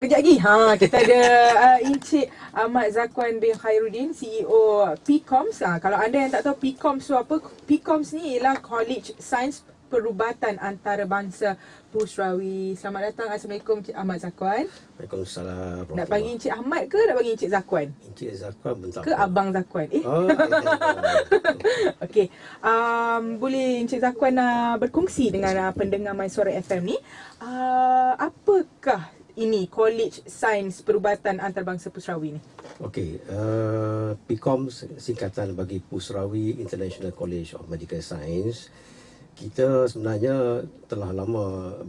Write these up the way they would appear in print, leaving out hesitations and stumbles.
Kejap lagi, kita ada Encik Ahmad Zakwan bin Khairuddin, CEO PCOMS. Kalau anda yang tak tahu PCOMS tu apa, PCOMS ni ialah College Sains Perubatan Antarabangsa Pusrawi. Selamat datang. Assalamualaikum Encik Ahmad Zakwan. Waalaikumsalam. Nak panggil Encik Ahmad ke nak panggil Encik Zakwan? Encik Zakwan bentar. Ke Abang Zakwan? Okey. Boleh Encik Zakwan berkongsi dengan pendengar My Suara FM ni, apakah ini College Sains Perubatan Antarabangsa Pusrawi ni? Okey, PCOMS singkatan bagi Pusrawi International College of Medical Science. Kita sebenarnya telah lama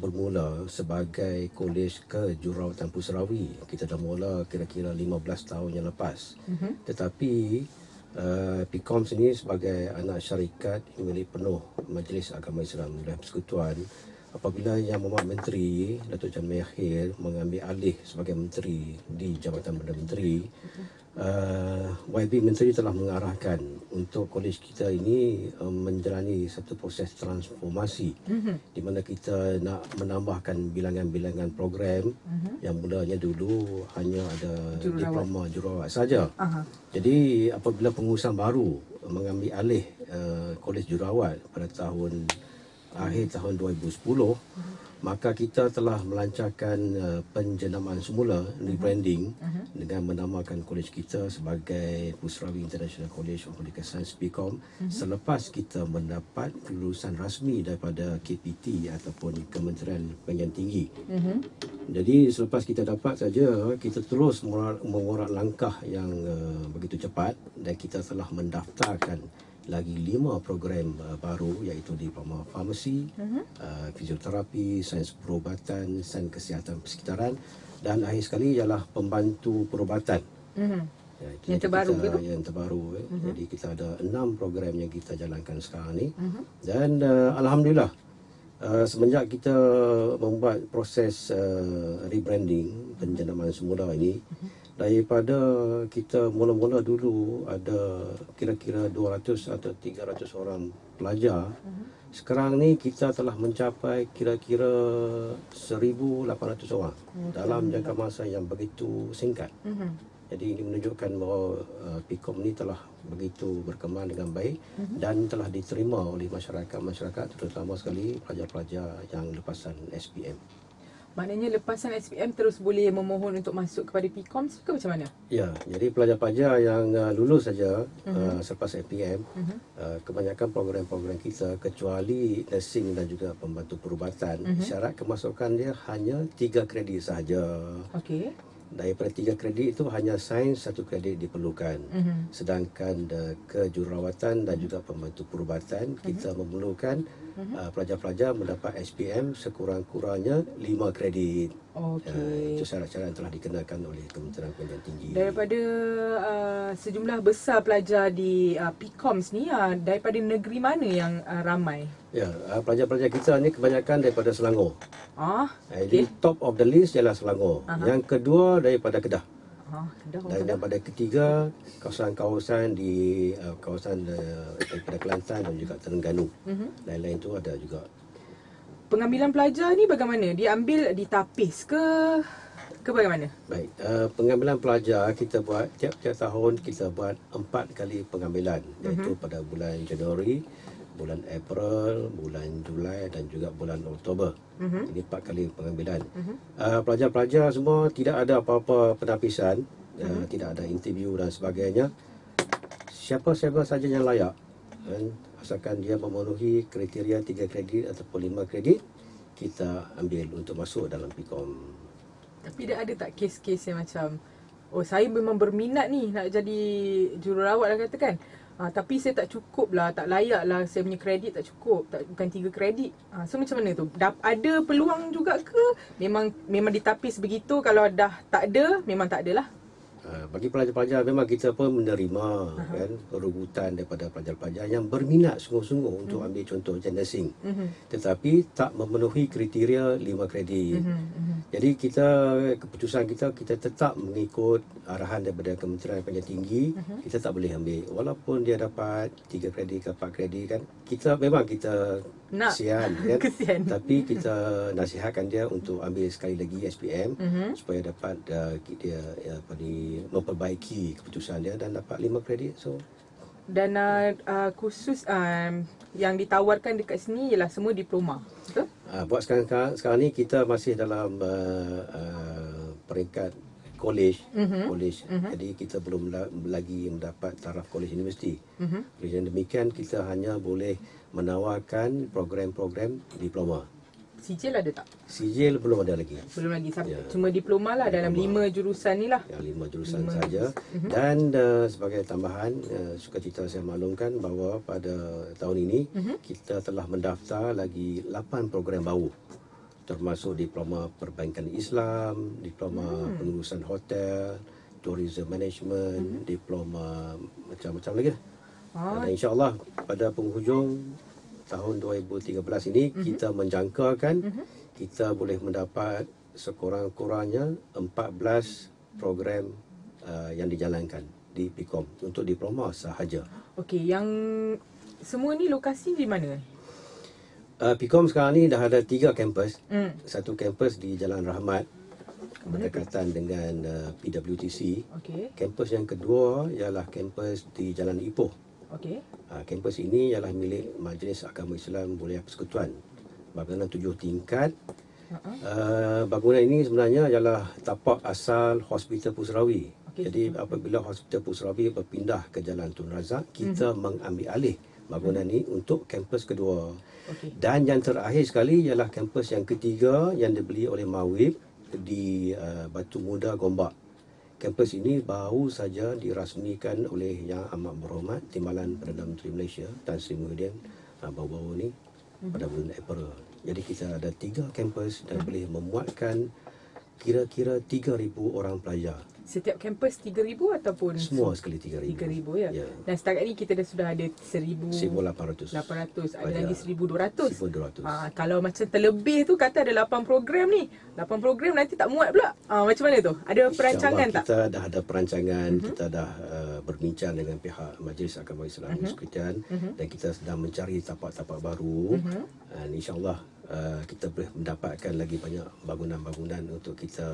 bermula sebagai kolej kejururawatan Pusrawi. Kita dah mula kira-kira 15 tahun yang lepas. Tetapi PCOMS ini sebagai anak syarikat milik penuh Majlis Agama Islam Wilayah Persekutuan, apabila Yang Mohd Menteri Datuk John Mahathir mengambil alih sebagai menteri di Jabatan Perdana Menteri, YB Menteri telah mengarahkan untuk kolej kita ini menjalani satu proses transformasi di mana kita nak menambahkan bilangan-bilangan program yang mulanya dulu hanya ada diploma jururawat saja. Jadi apabila pengurusan baru mengambil alih kolej jururawat pada akhir tahun 2010, maka kita telah melancarkan penjenamaan semula, rebranding, dengan menamakan kolej kita sebagai Pusrawi International College of Medical Science PCOM, selepas kita mendapat kelulusan rasmi daripada KPT ataupun Kementerian Pendidikan Tinggi. Jadi selepas kita dapat saja, kita terus mengorak langkah yang begitu cepat dan kita telah mendaftarkan lagi 5 program baru, iaitu diploma farmasi, fisioterapi, sains perubatan, sains kesihatan persekitaran, dan akhir sekali ialah pembantu perubatan. Yang terbaru gitu? Yang terbaru. Jadi kita ada 6 program yang kita jalankan sekarang ni. Dan alhamdulillah, semenjak kita membuat proses rebranding, penjenamaan semula ini, daripada kita mula-mula dulu ada kira-kira 200 atau 300 orang pelajar, sekarang ni kita telah mencapai kira-kira 1,800 orang dalam jangka masa yang begitu singkat. Jadi ini menunjukkan bahawa PCOM ni telah begitu berkembang dengan baik dan telah diterima oleh masyarakat, terutama sekali pelajar-pelajar yang lepasan SPM. Maknanya lepasan SPM terus boleh memohon untuk masuk kepada PCOMS ke macam mana? Ya, jadi pelajar-pelajar yang lulus saja selepas SPM, kebanyakan program-program kita kecuali nursing dan juga pembantu perubatan, syarat kemasukan dia hanya 3 kredit sahaja. Okey. Daripada 3 kredit itu hanya sains 1 kredit diperlukan. Sedangkan kejururawatan dan juga pembantu perubatan, kita memerlukan pelajar-pelajar mendapat SPM sekurang-kurangnya 5 kredit. Itu syarat-syarat yang telah dikenakan oleh Kementerian Pendidikan Tinggi. Daripada sejumlah besar pelajar di PCOMS ni, daripada negeri mana yang ramai? Ya, pelajar-pelajar kita ni kebanyakan daripada Selangor. Jadi top of the list ialah Selangor. Yang kedua daripada Kedah. Dan daripada ketiga kawasan-kawasan di kawasan daripada Kelantan dan juga Terengganu. Lain-lain tu ada juga. Pengambilan pelajar ni bagaimana? Diambil ditapis ke bagaimana? Baik, pengambilan pelajar kita buat tiap-tiap tahun, kita buat 4 kali pengambilan, iaitu pada bulan Januari, bulan April, bulan Julai dan juga bulan Oktober. Ini 4 kali pengambilan. Pelajar-pelajar semua tidak ada apa-apa penapisan, tidak ada interview dan sebagainya. Siapa-siapa saja yang layak, asalkan dia memenuhi kriteria 3 kredit ataupun 5 kredit, kita ambil untuk masuk dalam PCOM. Tapi dia ada tak kes-kes yang macam, saya memang berminat ni nak jadi jururawat lah katakan, tapi saya tak cukup lah, tak layak lah, saya punya kredit tak cukup, bukan 3 kredit. So macam mana tu? Ada peluang juga ke? Memang ditapis begitu, kalau dah tak ada, memang tak ada lah? Bagi pelajar-pelajar memang kita pun menerima kan rubutan daripada pelajar-pelajar yang berminat sungguh-sungguh untuk ambil contoh macam nursing. Tetapi tak memenuhi kriteria 5 kredit. Jadi keputusan kita tetap mengikut arahan daripada Kementerian Pendidikan Tinggi. Kita tak boleh ambil walaupun dia dapat 3 kredit ke 4 kredit kan. Memang kita kesian kan. Kesian. Tapi kita nasihatkan dia untuk ambil sekali lagi SPM supaya dapat dia memperbaiki keputusan dia dan dapat 5 kredit. Dan khusus yang ditawarkan dekat sini ialah semua diploma. Betul? Buat sekarang ni kita masih dalam peringkat college. Jadi kita belum lagi mendapat taraf college universiti. Dengan demikian kita hanya boleh menawarkan program-program diploma. Sijil ada tak? Sijil belum ada lagi. Belum lagi. Cuma diploma lah dalam 5 jurusan ni lah. Ya, 5 jurusan saja. Dan sebagai tambahan, sukacita saya maklumkan bahawa pada tahun ini kita telah mendaftar lagi 8 program baru. Termasuk diploma perbankan Islam, diploma pengurusan hotel, tourism management, diploma macam-macam lagi lah. Dan insya-Allah pada penghujung tahun 2013 ini kita menjangkakan kita boleh mendapat sekurang-kurangnya 14 program yang dijalankan di PIKOM untuk diploma sahaja. Okey, yang semua ni lokasi di mana? PIKOM sekarang ni dah ada 3 kampus. Satu kampus di Jalan Rahmat berdekatan dengan PWTC. Okey. Kampus yang kedua ialah kampus di Jalan Ipoh. Okey. Kampus ini ialah milik Majlis Agama Islam Boleha Persekutuan. Bangunan 7 tingkat. Bangunan ini sebenarnya ialah tapak asal Hospital Pusrawi. Jadi apabila Hospital Pusrawi berpindah ke Jalan Tun Razak, kita mengambil alih bangunan ini untuk kampus kedua. Dan yang terakhir sekali ialah kampus yang ketiga yang dibeli oleh Mawib di Batu Muda Gombak. Kampus ini baru saja dirasmikan oleh Yang Amat Berhormat Timbalan Perdana Menteri Malaysia Tan Sri Muhyiddin baru-baru ni pada bulan April. Jadi kita ada 3 kampus dan boleh memuatkan kira-kira 3,000 orang pelajar. Setiap kampus 3,000 ataupun Semua sekali 3,000. 3,000 ya. Ya. Dan setakat ni kita sudah ada 1,800. 800, ada lagi 1,200. 1,200. Kalau macam terlebih tu kata ada 8 program ni. 8 program nanti tak muat pula. Macam mana tu? Ada perancangan tak? Kita dah ada perancangan, kita dah berbincang dengan pihak Majlis Agama Islam Persekutuan dan kita sedang mencari tapak-tapak baru. Dan insya-Allah kita boleh mendapatkan lagi banyak bangunan-bangunan untuk kita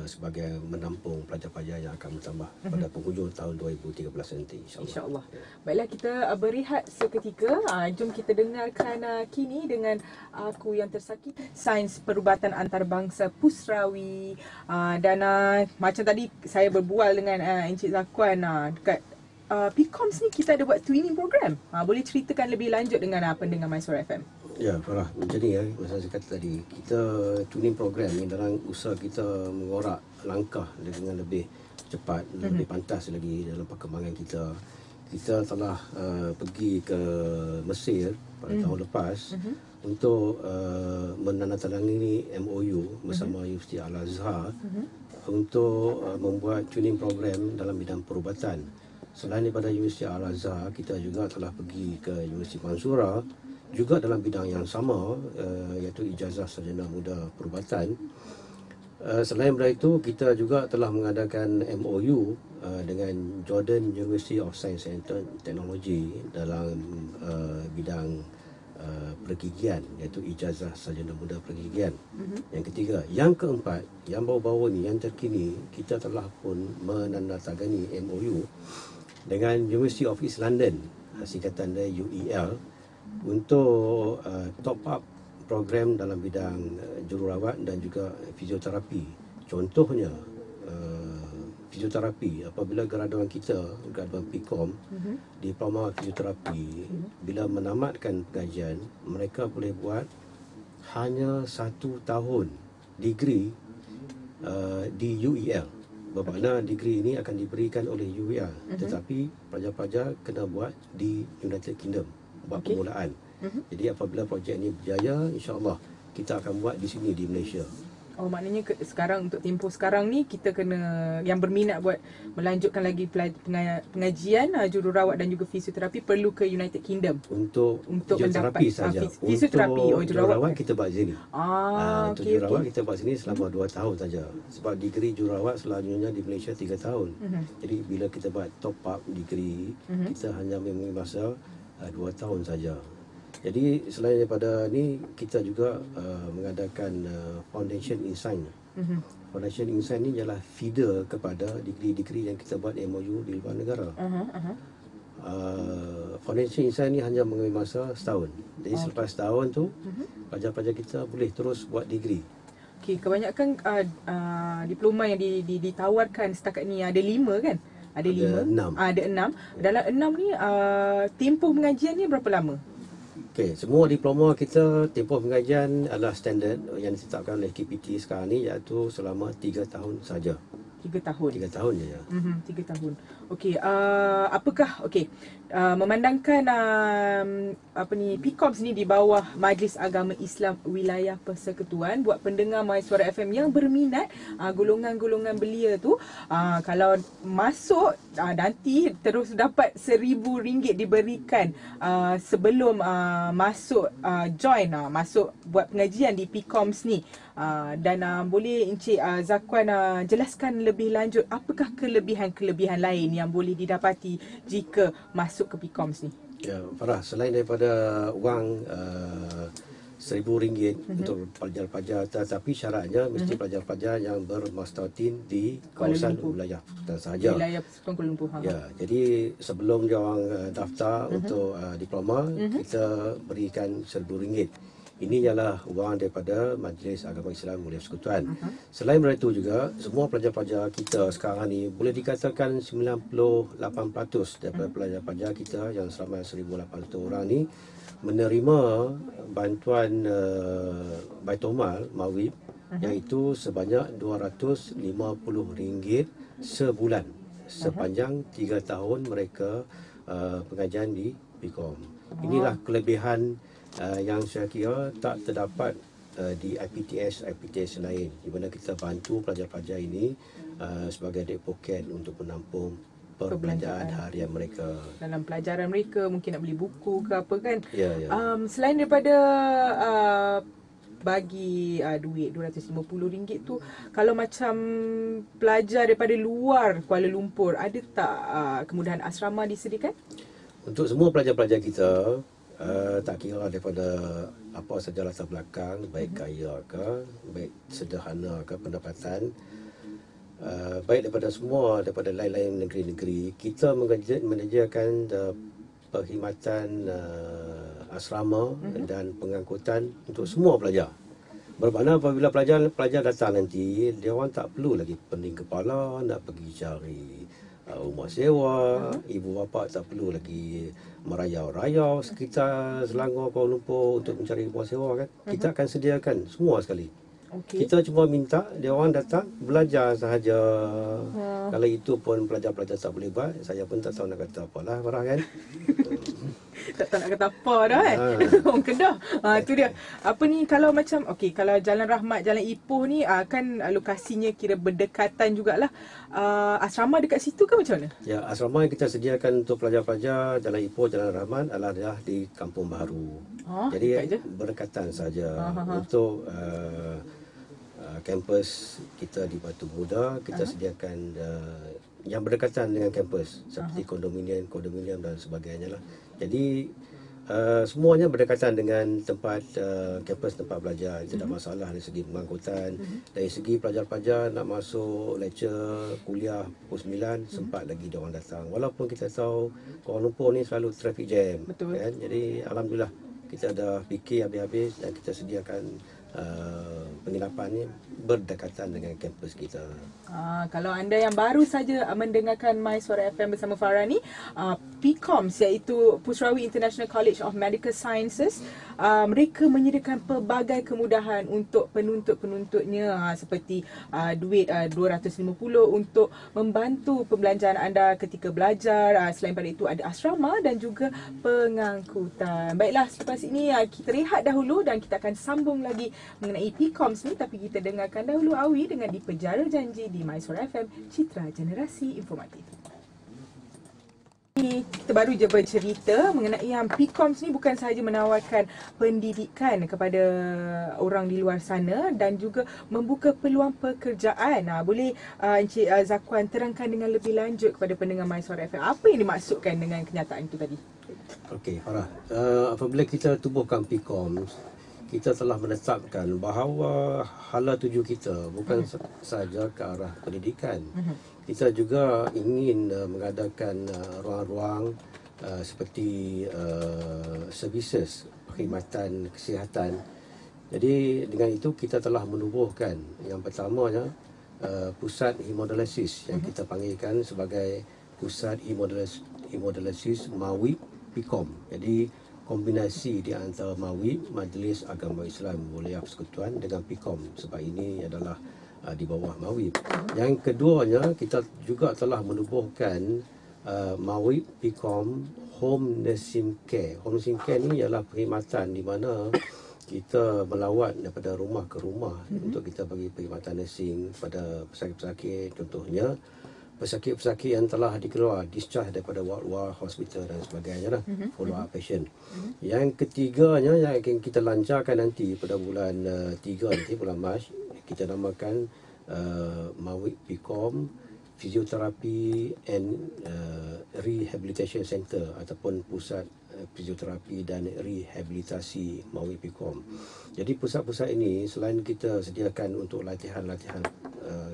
sebagai menampung pelajar-pelajar yang akan bertambah pada penghujung tahun 2013 nanti, insya-Allah. InsyaAllah. Baiklah, kita berehat seketika. Jom kita dengarkan kini dengan Aku Yang Tersakiti, Sains Perubatan Antarabangsa Pusrawi. Dan macam tadi saya berbual dengan Encik Zakuan dekat PIKOMS ni kita ada buat twinning program. Boleh ceritakan lebih lanjut dengan pendengar MySuara FM? Ya, Farah. Jadi masa saya kata tadi, kita tuning program ni dalam usaha kita mengorak langkah dengan lebih cepat, lebih pantas lagi dalam perkembangan kita. Kita telah pergi ke Mesir pada tahun lepas untuk menandatangani MOU bersama Universiti Al-Azhar untuk membuat tuning program dalam bidang perubatan. Selain daripada Universiti Al-Azhar, kita juga telah pergi ke Universiti Mansura juga dalam bidang yang sama, iaitu ijazah sarjana muda perubatan. Selain daripada itu, kita juga telah mengadakan MOU dengan Jordan University of Science and Technology dalam bidang pergigian, iaitu ijazah sarjana muda pergigian. Yang ketiga, yang keempat, yang baru-baru ni, yang terkini, kita telah pun menandatangani MOU dengan University of East London, singkatan dari UEL, untuk top up program dalam bidang jururawat dan juga fizioterapi. Contohnya fizioterapi, apabila graduan kita, graduan PIKOM, diploma fizioterapi, bila menamatkan pengajian, mereka boleh buat hanya 1 tahun degree di UEL. Bermakna degree ini akan diberikan oleh UEL, tetapi pelajar-pelajar kena buat di United Kingdom, buat permulaan. Jadi apabila projek ini berjaya, insya-Allah kita akan buat di sini di Malaysia. Oh, maknanya sekarang untuk tempoh sekarang ni kita kena yang berminat buat melanjutkan lagi pengajian jururawat dan juga fisioterapi perlu ke United Kingdom Untuk mendapat fisioterapi saja. fisioterapi. Untuk jururawat kita buat sini. Untuk Okey, jururawat kita buat sini selama 2 tahun saja. Sebab degree jururawat selalunya di Malaysia 3 tahun. Jadi bila kita buat top up degree, kita hanya mempunyai masa 2 tahun saja. Jadi selain daripada ni, kita juga mengadakan Foundation in Science. Foundation in Science ni ialah feeder kepada degree-degree yang kita buat MOU di luar negara. Foundation in Science ni hanya mengambil masa setahun. Jadi selepas setahun tu, pelajar-pelajar kita boleh terus buat degree. Okey, kebanyakan diploma yang ditawarkan setakat ni ada 5 kan? Ada 5. Ada 6. Dalam 6 ni tempoh pengajian ni berapa lama? Okey, semua diploma kita tempoh pengajian adalah standard yang ditetapkan oleh KPT sekarang ni, iaitu selama 3 tahun saja. 3 tahun. 3 tahun je ya. 3 tahun. Okey, apakah memandangkan PCOMS ni di bawah Majlis Agama Islam Wilayah Persekutuan, buat pendengar My Suara FM yang berminat, golongan-golongan belia tu kalau masuk nanti terus dapat RM1,000 diberikan sebelum masuk masuk buat pengajian di PCOMS ni. Dan boleh Encik Zakwan jelaskan lebih lanjut apakah kelebihan-kelebihan lain yang boleh didapati jika masuk ke PCOMS ni? Ya, Farah, selain daripada wang RM1,000 untuk pelajar-pelajar, tetapi syaratnya mesti pelajar-pelajar yang bermastautin di kawasan wilayah Persekutuan sahaja. Wilayah Persekutuan Kuala Lumpur. Ya, jadi sebelum dia orang daftar untuk diploma, kita berikan RM1,000. Ini ialah wang daripada Majlis Agama Islam Wilayah Persekutuan. Selain daripada itu juga, semua pelajar-pelajar kita sekarang ni boleh dikatakan 98% daripada pelajar-pelajar kita yang seramai 1,800 orang ni menerima bantuan Baitul Mal Mawib, iaitu sebanyak RM250 sebulan sepanjang 3 tahun mereka pengajian di PCOM. Inilah kelebihan yang saya kira tak terdapat di IPTS lain, di mana kita bantu pelajar-pelajar ini sebagai advocate untuk menampung perbelanjaan harian mereka. Dalam pelajaran mereka mungkin nak beli buku ke apa kan. Ya. Selain daripada bagi duit RM250 tu, kalau macam pelajar daripada luar Kuala Lumpur, ada tak kemudahan asrama disediakan? Untuk semua pelajar-pelajar kita, tak kira daripada apa saja latar belakang, baik kaya ke, baik sederhana ke pendapatan, baik daripada lain-lain negeri-negeri, kita menyediakan perkhidmatan asrama dan pengangkutan untuk semua pelajar. Bermakna apabila pelajar datang nanti, dia orang tak perlu lagi pening kepala nak pergi cari rumah sewa. Ibu bapa tak perlu lagi merayau-rayau sekitar Selangor, Kuala Lumpur untuk mencari rumah sewa kan. Kita akan sediakan semua sekali. Kita cuma minta dia orang datang belajar sahaja. Kalau itu pun pelajar-pelajar tak boleh buat, saya pun tak tahu nak kata apalah, Farah kan. Tak tahu nak kata apa dah kan. Orang Kedah. Tu dia. Apa ni, kalau macam kalau Jalan Rahmat, Jalan Ipoh ni kan lokasinya kira berdekatan jugalah. Asrama dekat situ ke macam mana? Ya, asrama yang kita sediakan untuk pelajar-pelajar Jalan Ipoh, Jalan Rahmat adalah di Kampung Baharu. Jadi berdekatan saja. Untuk kampus kita di Batu Muda, kita sediakan yang berdekatan dengan kampus seperti kondominium dan sebagainya lah. Jadi semuanya berdekatan dengan tempat kampus tempat belajar. Tidak masalah dari segi pengangkutan. Dari segi pelajar-pelajar nak masuk lecture kuliah pukul 9 sempat lagi dia orang datang. Walaupun kita tahu Kuala Lumpur ni selalu traffic jam. Betul. Kan? Jadi alhamdulillah kita ada fikir habis-habis dan kita sediakan penginapan ni berdekatan dengan kampus kita. Kalau anda yang baru saja mendengarkan My Suara FM bersama Farah ni, PCOMS iaitu Pusrawi International College of Medical Sciences, mereka menyediakan pelbagai kemudahan untuk penuntut-penuntutnya, seperti duit RM250 untuk membantu pembelanjaan anda ketika belajar. Selain pada itu ada asrama dan juga pengangkutan. Baiklah, selepas ini kita rehat dahulu dan kita akan sambung lagi mengenai PCOMS ni, tapi kita dengarkan dahulu Awi dengan Di Penjara Janji di MySuara FM, Citra Generasi Informatif. Kita baru je bercerita mengenai yang PCOMS ni bukan sahaja menawarkan pendidikan kepada orang di luar sana dan juga membuka peluang pekerjaan. Boleh Encik Zakuan terangkan dengan lebih lanjut kepada pendengar MySuara FM apa yang dimaksudkan dengan kenyataan itu tadi? Okey, Farah. Apabila kita tubuhkan PCOMS, kita telah menetapkan bahawa hala tuju kita bukan sahaja ke arah pendidikan. Kita juga ingin mengadakan ruang-ruang seperti services perkhidmatan kesihatan. Jadi dengan itu kita telah menubuhkan yang pertamanya pusat hemodialisis yang kita panggilkan sebagai pusat hemodialisis MAWIP PCOM. Jadi kombinasi di antara MAWIP, Majlis Agama Islam Wilayah Persekutuan, dengan PCOM sebab ini adalah di bawah MAWIP. Yang keduanya, kita juga telah menubuhkan MAWIP PCOM Home Nursing Care. Home Nursing Care ni ialah perkhidmatan di mana kita melawat daripada rumah ke rumah untuk kita bagi perkhidmatan nursing kepada pesakit-pesakit, contohnya pesakit-pesakit yang telah dikeluar discharge daripada ward-ward hospital dan sebagainya lah, follow up patient. Yang ketiganya yang akan kita lancarkan nanti pada bulan 3 nanti, bulan Mac, kita namakan MAWIP PCOM Physiotherapy and Rehabilitation Center ataupun Pusat Fisioterapi dan Rehabilitasi MAWIP PCOM. Jadi pusat-pusat ini selain kita sediakan untuk latihan-latihan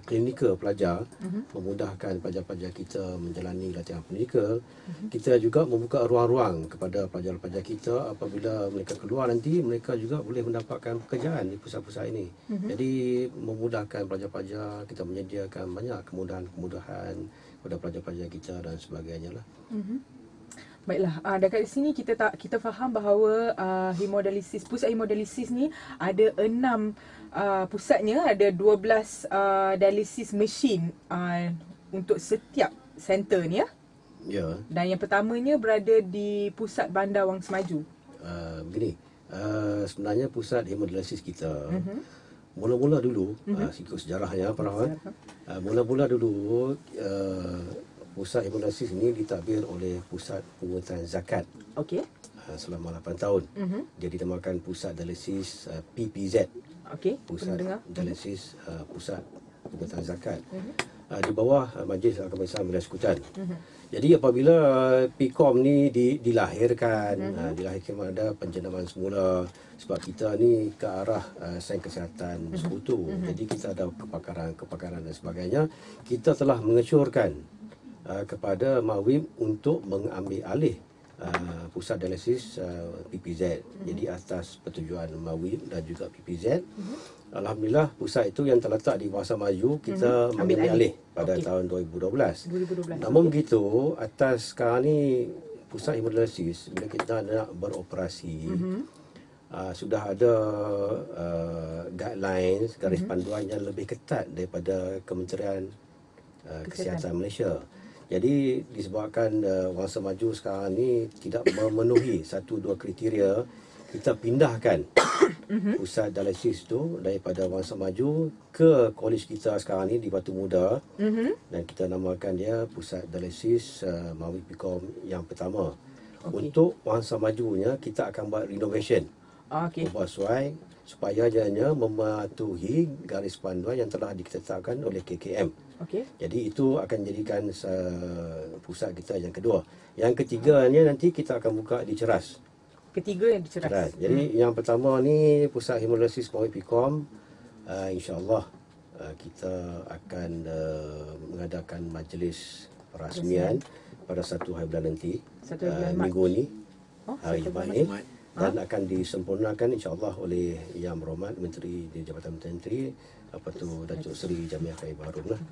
klinikal pelajar, memudahkan pelajar-pelajar kita menjalani latihan klinikal, kita juga membuka ruang-ruang kepada pelajar-pelajar kita apabila mereka keluar nanti, mereka juga boleh mendapatkan pekerjaan di pusat-pusat ini. Jadi memudahkan pelajar-pelajar, kita menyediakan banyak kemudahan-kemudahan kepada pelajar-pelajar kita dan sebagainya lah. Baiklah, dekat sini kita faham bahawa hemodialisis, pusat hemodialisis ni ada 6 pusatnya, ada 12 dialisis machine untuk setiap center ni ya. Ya. Dan yang pertamanya berada di pusat Bandar Wang Semaju. Begini, sebenarnya pusat hemodialisis kita mula-mula dulu, ikut sejarahnya Farah, mula-mula dulu pusat hemodialisis ini ditadbir oleh Pusat Pungutan Zakat. Okey. Selama 8 tahun. Dia dinamakan Pusat Dialisis PPZ. Okey. Pusat Dialisis Pusat Pungutan Zakat. Di bawah Majlis Agama Islam Wilayah Persekutuan. Jadi apabila PCOM ni dilahirkan, dilahirkan ada penjenamaan semula sebab kita ni ke arah sains kesihatan sekutu. Jadi kita ada kepakaran dan sebagainya. Kita telah mengesyorkan kepada MAWIP untuk mengambil alih pusat dialisis PPZ. Jadi atas pertujuan MAWIP dan juga PPZ, alhamdulillah pusat itu yang terletak di Wang Semaju kita mengambil alih pada tahun 2012. Namun begitu, atas sekarang ni pusat hemodialisis bila kita nak beroperasi, sudah ada guidelines, garis panduan yang lebih ketat daripada Kementerian Kesihatan Malaysia. Jadi disebabkan Wang Semaju sekarang ni tidak memenuhi 1-2 kriteria, kita pindahkan pusat dialisis tu daripada Wang Semaju ke kolej kita sekarang ni di Batu Muda, dan kita namakan dia Pusat Dialisis MAWIP PCOM yang pertama. Untuk Wang Semajunya kita akan buat renovation, ubah suai supaya jadinya mematuhi garis panduan yang telah ditetapkan oleh KKM. Jadi itu akan jadikan pusat kita yang kedua. Yang ketiganya nanti kita akan buka di Ceras. Ketiga yang di Ceras. Jadi yang pertama ni pusat hemodialisis MAWIP PCOM, insya-Allah kita akan mengadakan majlis perasmian pada 1 hari bulan nanti, minggu ni, hari Jumaat ni, dan akan disempurnakan insya-Allah oleh Yang Berhormat Menteri di Jabatan Menteri Datuk Seri Jamiah Khair Baharum lah.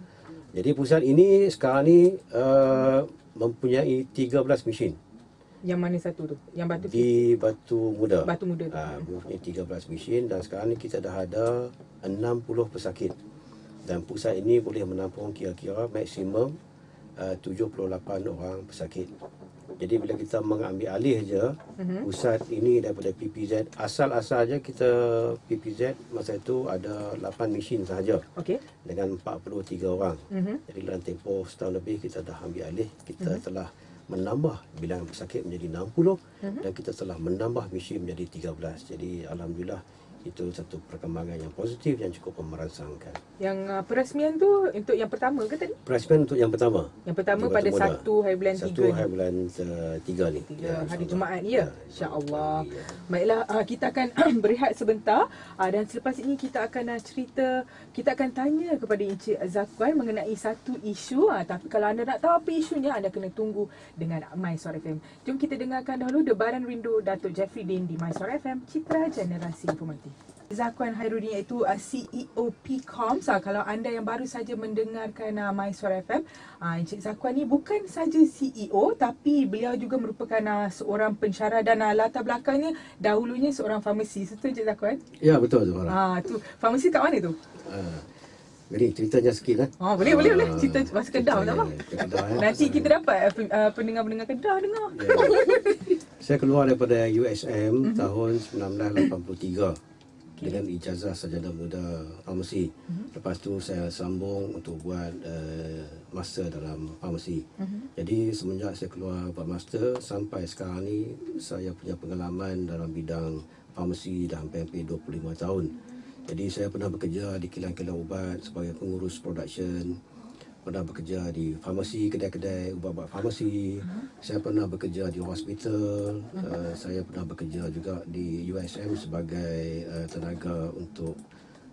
Jadi pusat ini sekarang ni mempunyai 13 mesin. Yang mana satu tu? Yang Batu di Batu Muda. Batu Muda tu. Mempunyai 13 mesin dan sekarang ni kita dah ada 60 pesakit. Dan pusat ini boleh menampung kira-kira maksimum 78 orang pesakit. Jadi bila kita mengambil alih je pusat ini daripada PPZ, asal-asalnya kita PPZ masa itu ada 8 mesin sahaja. Okey. Dengan 43 orang. Jadi dalam tempoh setahun lebih kita dah ambil alih, kita telah menambah bilangan pesakit menjadi 60 dan kita telah menambah mesin menjadi 13. Jadi alhamdulillah itu satu perkembangan yang positif yang cukup merangsangkan. Yang perasmian tu untuk yang pertama ke tadi? Perasmian untuk yang pertama. Yang pertama Di pada Watermuda. 1 hari bulan 3 1 ni. hari bulan 3 ni. Ya, hari insyaAllah. Jumaat ni ya. Ya, Insya-Allah. ya. Baiklah, kita akan berehat sebentar dan selepas ini kita akan kita akan tanya kepada Encik Zakwan mengenai satu isu. Tapi kalau anda nak tahu apa isunya, anda kena tunggu dengan MySuara FM. Jom kita dengarkan dahulu Debaran Rindu Datuk Jeffrey Din di MySuara FM, Citra Generasi Informatif. Zakwan Khairuddin iaitu CEO PCOMS. Kalau anda yang baru saja mendengarkan MySuara FM, Encik Zakwan ni bukan saja CEO tapi beliau juga merupakan seorang pensyarah dan latar belakangnya dahulunya seorang farmasi. Betul Encik Zakwan? Ya, betul tu Farah. Tu farmasi kat mana tu? Jadi ceritanya sikit kan. Boleh. Cerita bahasa Kedah tak apa. Kedah, Nanti kita dapat pendengar-pendengar Kedah dengar. Ya. Saya keluar daripada USM tahun 1983 dengan ijazah sarjana muda farmasi. Lepas tu saya sambung untuk buat master dalam farmasi. Jadi semenjak saya keluar buat master sampai sekarang ni saya punya pengalaman dalam bidang farmasi dah hampir 25 tahun. Jadi saya pernah bekerja di kilang-kilang ubat sebagai pengurus production, pernah bekerja di farmasi, kedai-kedai ubat-ubat farmasi. Saya pernah bekerja di hospital. Saya pernah bekerja juga di USM sebagai tenaga untuk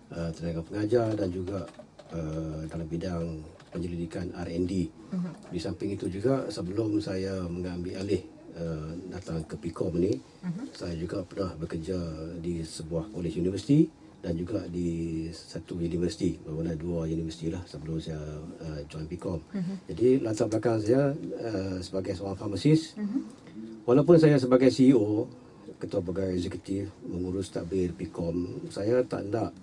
tenaga pengajar dan juga dalam bidang penyelidikan R&D. Di samping itu juga sebelum saya mengambil alih datang ke PCOM ni, saya juga pernah bekerja di sebuah kolej universiti dan juga di satu universiti, bermakna 2 universiti lah sebelum saya join PCOM. Jadi latar belakang saya sebagai seorang farmasis, walaupun saya sebagai CEO, ketua pegawai eksekutif mengurus tadbir PCOM, saya tak nak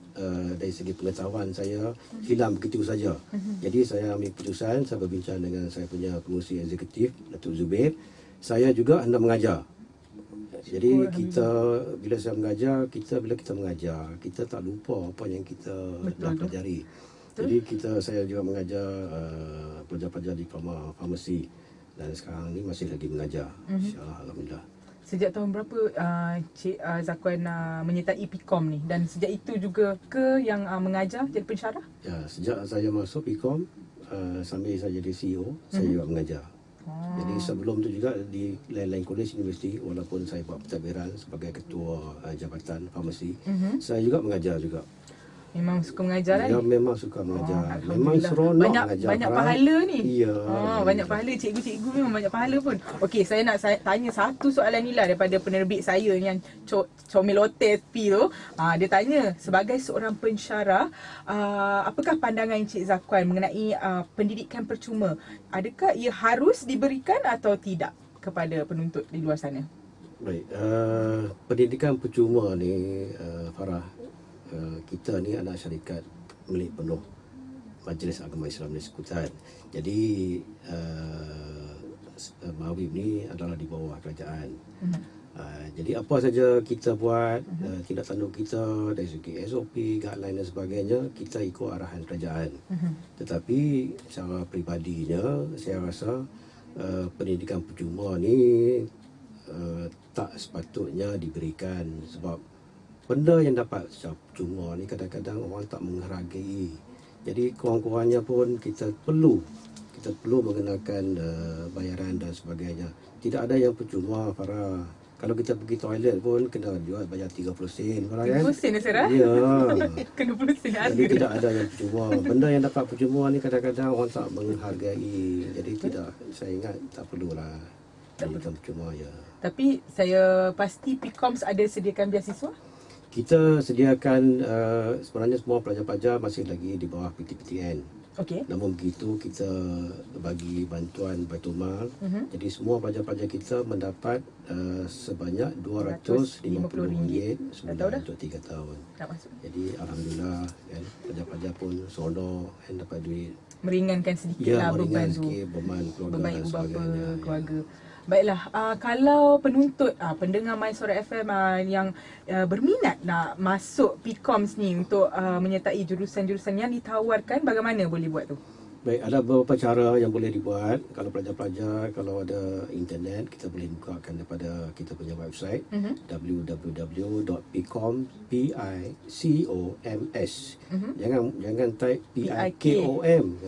dari segi pengetahuan saya hilang begitu saja. Jadi saya ambil keputusan, saya berbincang dengan saya punya pengurusi eksekutif Datuk Zubir, saya juga hendak mengajar. Jadi bila kita mengajar, kita tak lupa apa yang kita dah pelajari. Jadi saya juga mengajar pelajar-pelajar diploma farmasi dan sekarang ni masih lagi mengajar. InsyaAllah, alhamdulillah. Sejak tahun berapa Cik Zakwan menyertai PCOM ni, dan sejak itu juga ke yang mengajar jadi pensyarah? Ya, sejak saya masuk PCOM sambil saya jadi CEO, saya juga mengajar. Jadi sebelum tu juga di lain-lain kolej universiti, walaupun saya buat pentadbiran sebagai ketua jabatan farmasi, saya juga mengajar juga. Memang suka mengajar kan? Ya, memang suka mengajar. Memang seronok mengajar. Banyak pahala ni. Ya. Banyak pahala. Cikgu-cikgu memang banyak pahala pun. Okey, saya nak tanya satu soalan ni lah daripada penerbit saya yang Comel Hotel P tu. Dia tanya, sebagai seorang pensyarah, apakah pandangan Encik Zakwan mengenai pendidikan percuma? Adakah ia harus diberikan atau tidak kepada penuntut di luar sana? Baik, pendidikan percuma ni Farah, kita ni anak syarikat milik penuh Majlis Agama Islam Negeri Sekutan. Jadi Mawib ni adalah di bawah kerajaan. Jadi apa saja kita buat, tindak tanduk kita dari segi SOP, guideline dan sebagainya, kita ikut arahan kerajaan. Tetapi secara peribadinya, saya rasa pendidikan percuma ni tak sepatutnya diberikan, sebab benda yang dapat secara percuma ni kadang-kadang orang tak menghargai. Jadi kurang-kurangnya pun kita perlu mengenakan bayaran dan sebagainya. Tidak ada yang percuma, Farah. Kalau kita pergi toilet pun kena jual bayar 30 sen, Farah kan? 30 sen Sarah? Ya. Kena 30 sen ada. Jadi tidak ada yang percuma. Benda yang dapat percuma ni kadang-kadang orang tak menghargai. Jadi saya ingat tak perlulah pendidikan percuma ya. Tapi saya pasti PCOMS ada sediakan beasiswa? Kita sediakan, sebenarnya semua pelajar-pelajar masih lagi di bawah PTPTN. Okey. Namun begitu kita bagi bantuan Baitul Mal. Jadi semua pelajar-pelajar kita mendapat sebanyak RM250 sebulan untuk 3 tahun. Tak masuk. Jadi alhamdulillah kan, pelajar-pelajar pun seronok kan dapat duit. Meringankan sedikitlah beban tu. Sikit beban keluarga Beban dan ibu bapa, sebagainya. keluarga. Baiklah, kalau penuntut pendengar My Suara FM yang berminat nak masuk PCOMS ni untuk menyertai jurusan-jurusan yang ditawarkan, bagaimana boleh buat tu? Baik, ada beberapa cara yang boleh dibuat. Kalau pelajar-pelajar, kalau ada internet, kita boleh bukakan daripada kita punya website www.picoms. Jangan type PIKOM.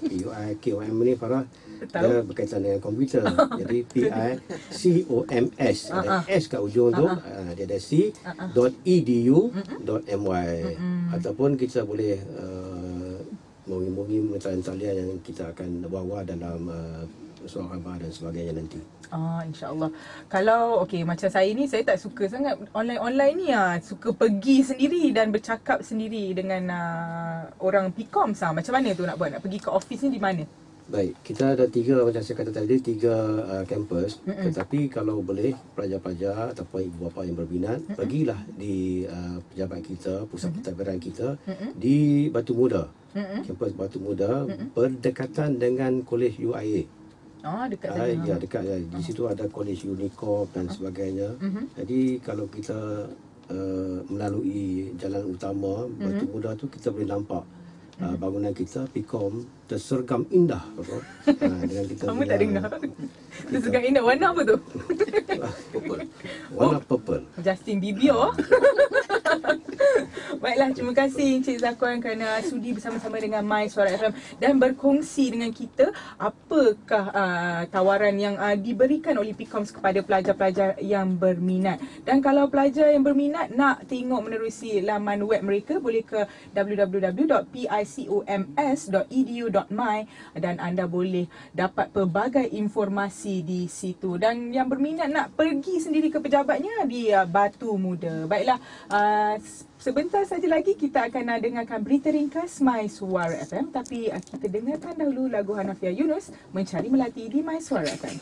PIKOM ni Farah dia berkaitan dengan komputer. Jadi PICOMS. Ada S kat ujung tu, dia ada c.edu.my. Ataupun kita boleh menghubungi talian yang kita akan bawa dalam suara khabar dan sebagainya nanti. InsyaAllah. Kalau macam saya ni, saya tak suka sangat online ni suka pergi sendiri dan bercakap sendiri dengan orang PCOMS. Macam mana tu nak buat? Nak pergi ke office ni di mana? Baik, kita ada tiga, macam saya kata tadi, tiga kampus. Tetapi kalau boleh, pelajar-pelajar ataupun ibu bapa yang berminat, pergilah di pejabat kita, pusat pentadbiran kita di Batu Muda. Kampus Batu Muda berdekatan dengan Kolej UIA. Dekat sana. Ya, dekat. Di situ ada Kolej Unicorp dan sebagainya. Jadi kalau kita melalui jalan utama Batu Muda tu, kita boleh nampak bangunan kita PCOM tersergam indah. Dengan kita Kamu tak dengar. Tersergam indah. Warna apa tu? purple. Warna purple. Justin Bieber. Baiklah, terima kasih Encik Zakuan kerana sudi bersama-sama dengan My Suara FM dan berkongsi dengan kita apakah tawaran yang diberikan oleh PCOMS kepada pelajar-pelajar yang berminat. Dan kalau pelajar yang berminat nak tengok menerusi laman web mereka, boleh ke www.picoms.edu.my dan anda boleh dapat pelbagai informasi di situ. Dan yang berminat nak pergi sendiri ke pejabatnya di Batu Muda. Baiklah, sebentar saja lagi kita akan dengarkan berita ringkas My Suara FM, tapi kita dengarkan dahulu lagu Hanafiah Yunus, Mencari Melati di My Suara FM.